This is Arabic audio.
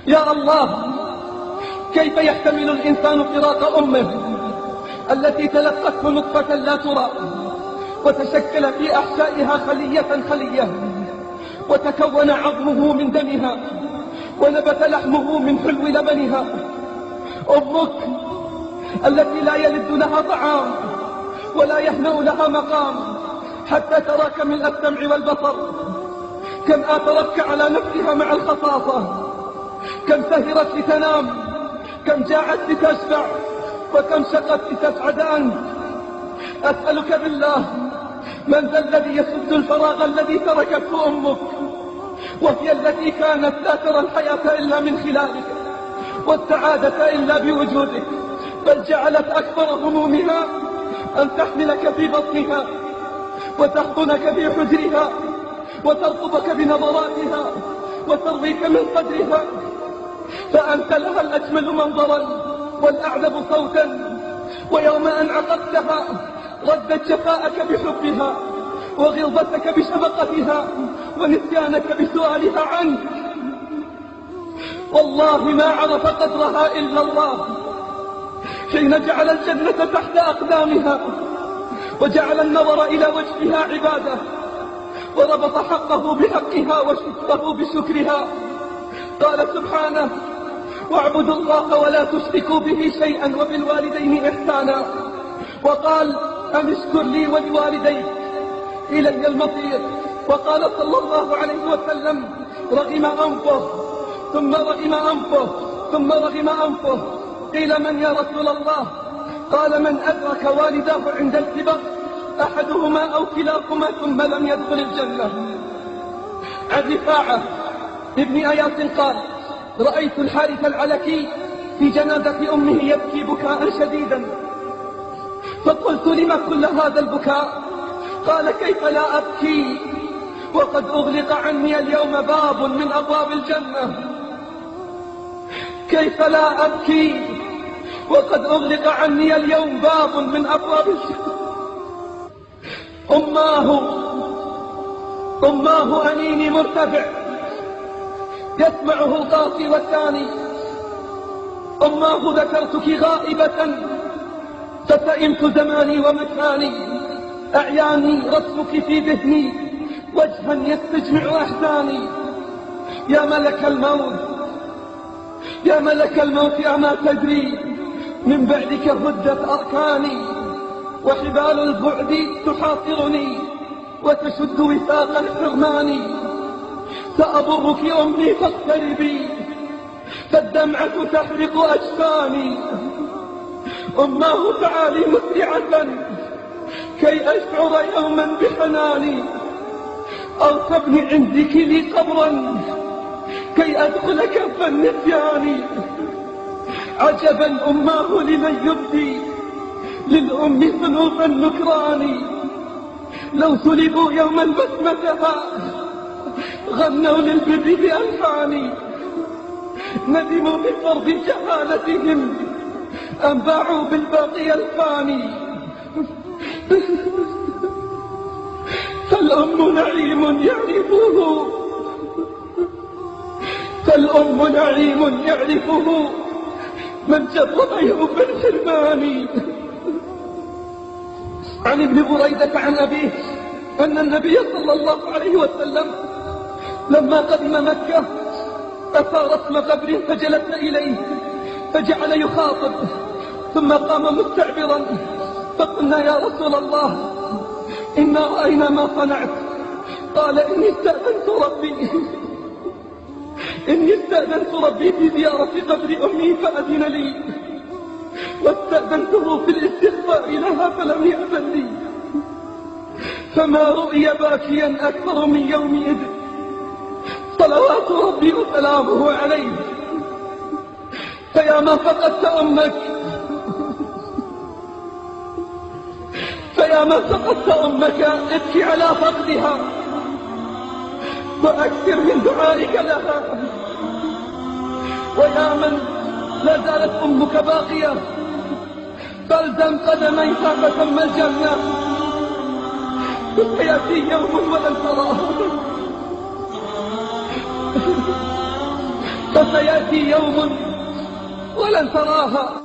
يا الله، كيف يحتمل الإنسان فراق أمه التي تلقته نطفة لا ترى، وتشكل في أحشائها خلية خلية، وتكون عظمه من دمها، ونبت لحمه من حلو لبنها. أمك التي لا يلد لها طعام ولا يهنأ لها مقام حتى تراك من السمع والبصر. كم آثرتك على نفسها مع الخصاصة، كم سهرت لتنام، كم جاعت لتشبع، وكم شقت لتسعد أنت. أسألك بالله، من ذا الذي يسد الفراغ الذي تركته أمك، وهي التي كانت لا ترى الحياة إلا من خلالك، والسعادة إلا بوجودك، بل جعلت أكبر همومها أن تحملك في بطنها، وتحضنك في حجرها، وترقبك بنظراتها، وترضيك من قدرها. فأنت لها الأجمل منظرا والأعذب صوتا، ويوم أن عقبتها ردت جفاءك بحبها، وغلظتك بشفقتها، ونسيانك بسؤالها عنك. والله ما عرف قدرها إلا الله، حين جعل الجنة تحت أقدامها، وجعل النظر إلى وجهها عبادة، وربط حقه بحقها وشكره بشكرها. قال سبحانه: واعبدوا الله ولا تشركوا به شيئا وبالوالدين إحسانا. وقال: أن اشكر لي ولوالديك إلي المصير. وقال صلى الله عليه وسلم: رغم أنفه ثم رغم أنفه ثم رغم أنفه. قيل: من يا رسول الله؟ قال: من أدرك والداه عند الكبر، أحدهما أو كلاهما ثم لم يدخل الجنة. عن رفاعة ابن أياس قال: رأيت الحارث العلكي في جنازة أمه يبكي بكاء شديدا، فقلت: لم كل هذا البكاء؟ قال: كيف لا أبكي وقد أغلق عني اليوم باب من أبواب الجنة. كيف لا أبكي وقد أغلق عني اليوم باب من أبواب الجنة. أماه أنيني مرتفع يسمعه القاصي والثاني. أماه ذكرتك غائبة فسئمت زماني ومكاني، أعياني رسمك في ذهني وجها يستجمع أحزاني. يا ملك الموت، يا ملك الموت، أما تدري من بعدك هدت أركاني، وحبال البعد تحاصرني وتشد وثاق الحرمان. سأضرك أمي فاقتربي، فالدمعة تحرق أجفاني. أماه تعالي مسرعة كي أشعر يوما بحناني، أو تبني عندك لي قبرا كي أدخل كف النسيان. عجبا أماه لمن يبدي للأم سلوك النكران. لو سلبوا يوما بسمتها غنوا للبر بألحان. ندموا بفرض جهالتهم أم باعوا بالباقي الفاني. فالأم نعيم يعرفه، فالأم نعيم يعرفه من جرب يوم الحرمان. عن ابن بريدة عن أبيه أن النبي صلى الله عليه وسلم لما قدم مكة أثار اسم قبر فجلس إليه فجعل يخاطب، ثم قام مستعبرا. فقلنا: يا رسول الله، إنا رأينا ما صنعت. قال: إني استأذنت ربي في زيارة قبر أمي فأذن لي، واستأذنته في الاستغفار لها فلم يأذن لي. فما رؤي باكيا أكثر من يومئذ صلوات ربي وسلامه عليه. فيا ما فقدت أمك، فيا من فقدت أمك ابكي على فقدها وأكثر من دعائك لها. ويا من لا زالت أمك باقية فالزم قدميها فتم الجنة. سيأتي يوم ولن تراه، فسيأتي يوم ولن تراها